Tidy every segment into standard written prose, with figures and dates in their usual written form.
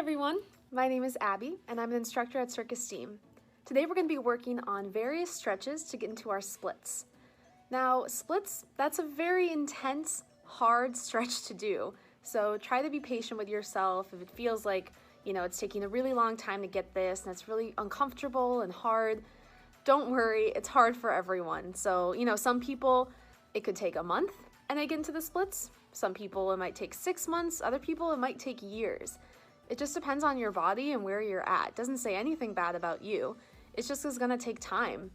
everyone, my name is Abby and I'm an instructor at CircEsteem. Today we're going to be working on various stretches to get into our splits. Now splits, that's a very intense, hard stretch to do, so try to be patient with yourself. If it feels like, it's taking a really long time to get this and it's really uncomfortable and hard, don't worry, it's hard for everyone. So, some people, it could take a month and they get into the splits. Some people it might take 6 months, other people it might take years. It just depends on your body and where you're at. It doesn't say anything bad about you. It's just it's gonna take time.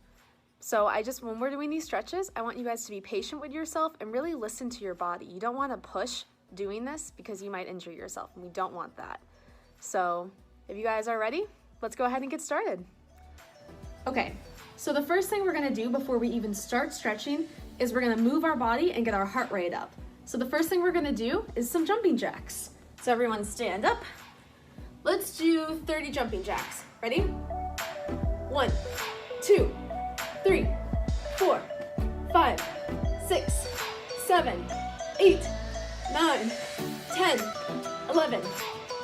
So when we're doing these stretches, I want you guys to be patient with yourself and really listen to your body. You don't wanna push doing this because you might injure yourself, and we don't want that. So if you guys are ready, let's go ahead and get started. Okay, so the first thing we're gonna do before we even start stretching is we're gonna move our body and get our heart rate up. So the first thing we're gonna do is some jumping jacks. So everyone stand up. Let's do 30 jumping jacks. Ready? 1, 2, 3, 4, 5, 6, 7, 8, 9, 10, 11,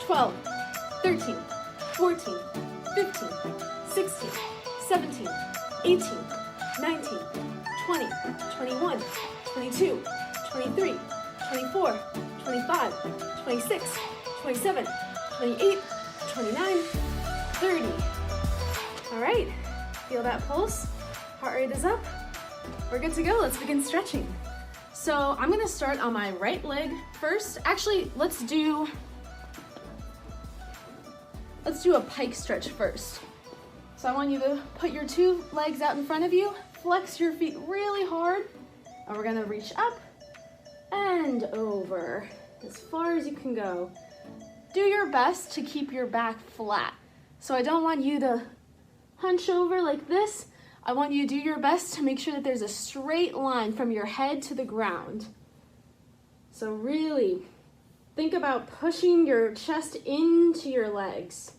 12, 13, 14, 15, 16, 17, 18, 19, 20, 21, 22, 23, 24, 25, 26, 27, 28, 29, 30. All right, feel that pulse? Heart rate is up. We're good to go. Let's begin stretching. So I'm gonna start on my right leg first. Actually, let's do a pike stretch first. So I want you to put your 2 legs out in front of you, flex your feet really hard, and we're gonna reach up and over as far as you can go. Do your best to keep your back flat. So I don't want you to hunch over like this. I want you to do your best to make sure that there's a straight line from your head to the ground. So really think about pushing your chest into your legs.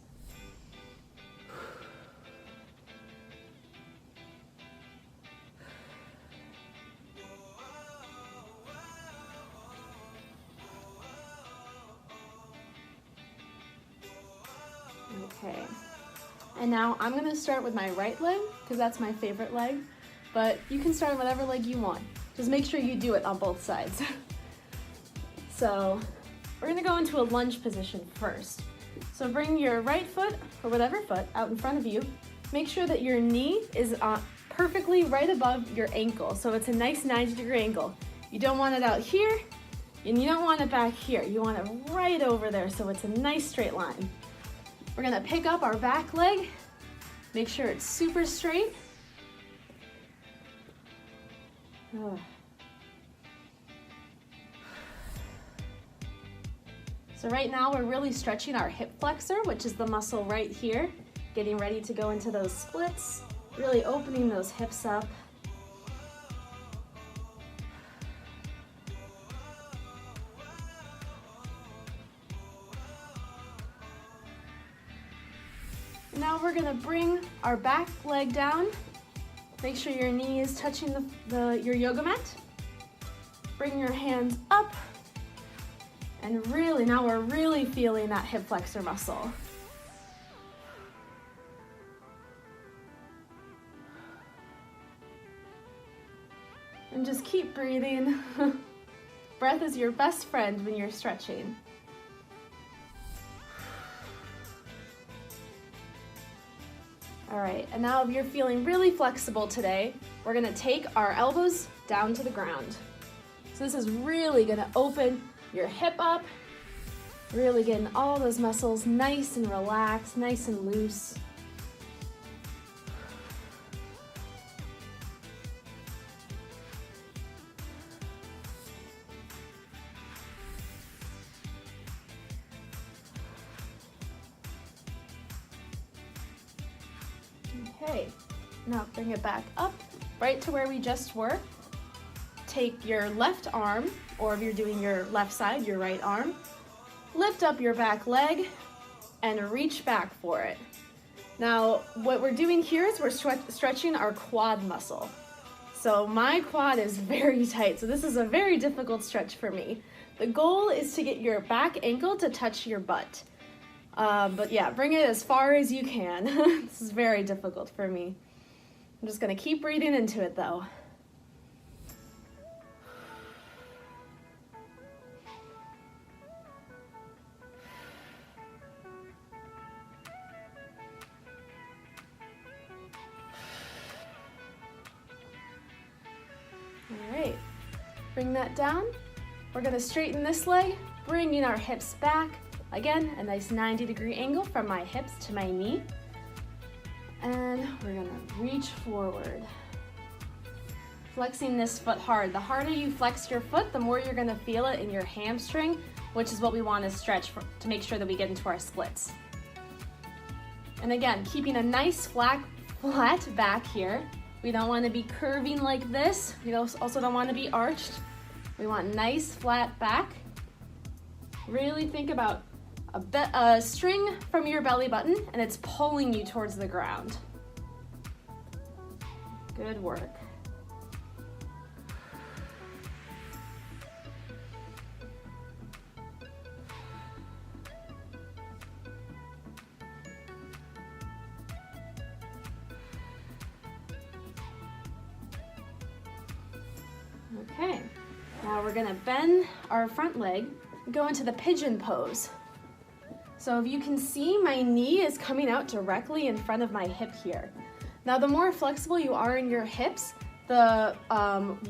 Okay, and now I'm gonna start with my right leg because that's my favorite leg, but you can start on whatever leg you want. Just make sure you do it on both sides. So we're gonna go into a lunge position first. So bring your right foot, or whatever foot, out in front of you. Make sure that your knee is perfectly right above your ankle, so it's a nice 90-degree angle. You don't want it out here, and you don't want it back here. You want it right over there, so it's a nice straight line. We're gonna pick up our back leg, make sure it's super straight. So right now we're really stretching our hip flexor, which is the muscle right here, getting ready to go into those splits, really opening those hips up. Now we're gonna bring our back leg down. Make sure your knee is touching your yoga mat. Bring your hands up. And really, now we're really feeling that hip flexor muscle. And just keep breathing. Breath is your best friend when you're stretching. All right, and now if you're feeling really flexible today, we're gonna take our elbows down to the ground. So this is really gonna open your hip up, really getting all those muscles nice and relaxed, nice and loose. Okay, now bring it back up, right to where we just were. Take your left arm, or if you're doing your left side, your right arm. Lift up your back leg and reach back for it. Now, what we're doing here is we're stretching our quad muscle. So my quad is very tight, so this is a very difficult stretch for me. The goal is to get your back ankle to touch your butt. But yeah, bring it as far as you can. This is very difficult for me. I'm just gonna keep breathing into it though. All right, bring that down. We're gonna straighten this leg, bringing our hips back. Again, a nice 90-degree angle from my hips to my knee. And we're gonna reach forward. Flexing this foot hard. The harder you flex your foot, the more you're gonna feel it in your hamstring, which is what we wanna stretch to make sure that we get into our splits. And again, keeping a nice flat back here. We don't wanna be curving like this. We also don't wanna be arched. We want nice flat back. Really think about a string from your belly button and it's pulling you towards the ground. Good work. Okay, now we're gonna bend our front leg and go into the pigeon pose. So if you can see, my knee is coming out directly in front of my hip here. Now, the more flexible you are in your hips, the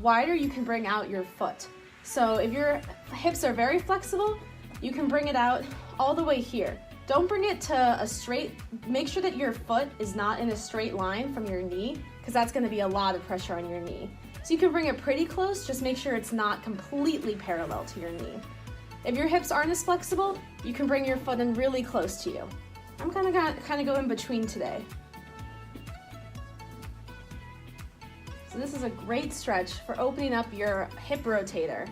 wider you can bring out your foot. So if your hips are very flexible, you can bring it out all the way here. Don't bring it to a straight, make sure that your foot is not in a straight line from your knee, because that's gonna be a lot of pressure on your knee. So you can bring it pretty close, just make sure it's not completely parallel to your knee. If your hips aren't as flexible, you can bring your foot in really close to you. I'm gonna kind of go in between today. So this is a great stretch for opening up your hip rotator.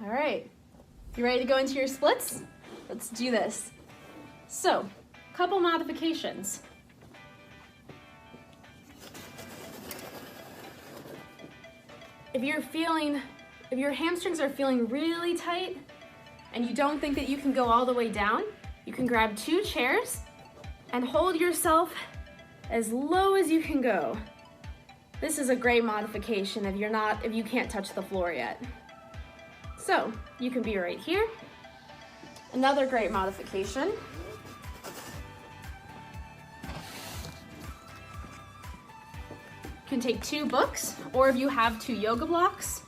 All right, you ready to go into your splits? Let's do this. So, couple modifications. If your hamstrings are feeling really tight and you don't think that you can go all the way down, you can grab 2 chairs and hold yourself as low as you can go. This is a great modification if you can't touch the floor yet. So you can be right here. Another great modification. You can take 2 books, or if you have 2 yoga blocks.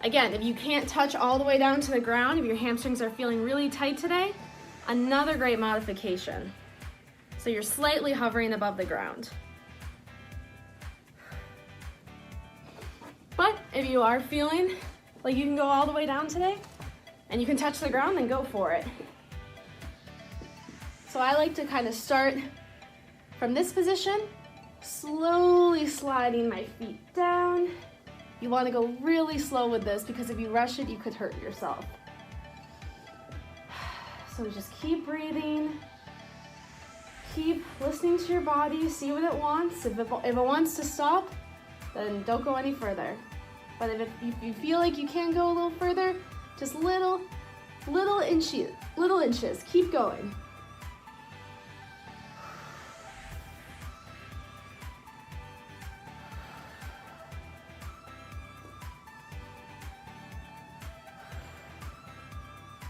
Again, if you can't touch all the way down to the ground, if your hamstrings are feeling really tight today, another great modification. So you're slightly hovering above the ground. But if you are feeling like you can go all the way down today and you can touch the ground, then go for it. So I like to kind of start from this position, slowly sliding my feet down. You want to go really slow with this because if you rush it, you could hurt yourself. So just keep breathing. Keep listening to your body, see what it wants. If it wants to stop, then don't go any further. But if you feel like you can go a little further, just little inches, keep going.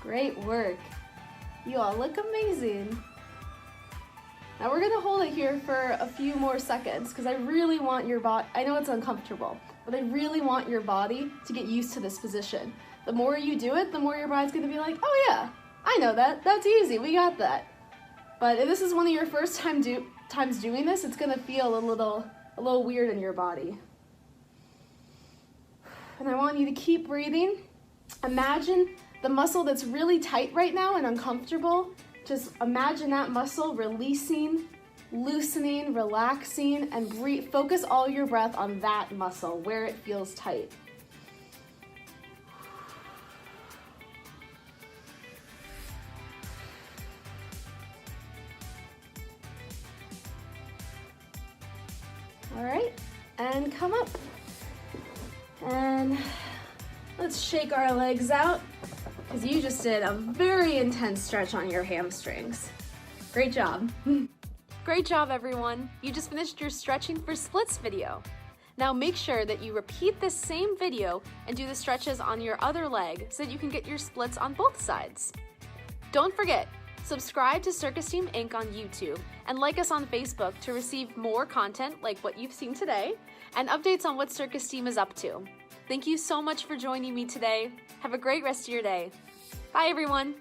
Great work. You all look amazing. Now we're gonna hold it here for a few more seconds because I really want your body, I know it's uncomfortable, but I really want your body to get used to this position. The more you do it, the more your body's gonna be like, oh yeah, I know that, that's easy, we got that. But if this is one of your first times doing this, it's gonna feel a little weird in your body. And I want you to keep breathing. Imagine the muscle that's really tight right now and uncomfortable. Just imagine that muscle releasing, loosening, relaxing, and focus all your breath on that muscle where it feels tight. All right, and come up. And let's shake our legs out, because you just did a very intense stretch on your hamstrings. Great job. Great job, everyone. You just finished your stretching for splits video. Now make sure that you repeat this same video and do the stretches on your other leg so that you can get your splits on both sides. Don't forget, subscribe to CircEsteem Inc. on YouTube and like us on Facebook to receive more content like what you've seen today and updates on what CircEsteem is up to. Thank you so much for joining me today. Have a great rest of your day. Bye, everyone.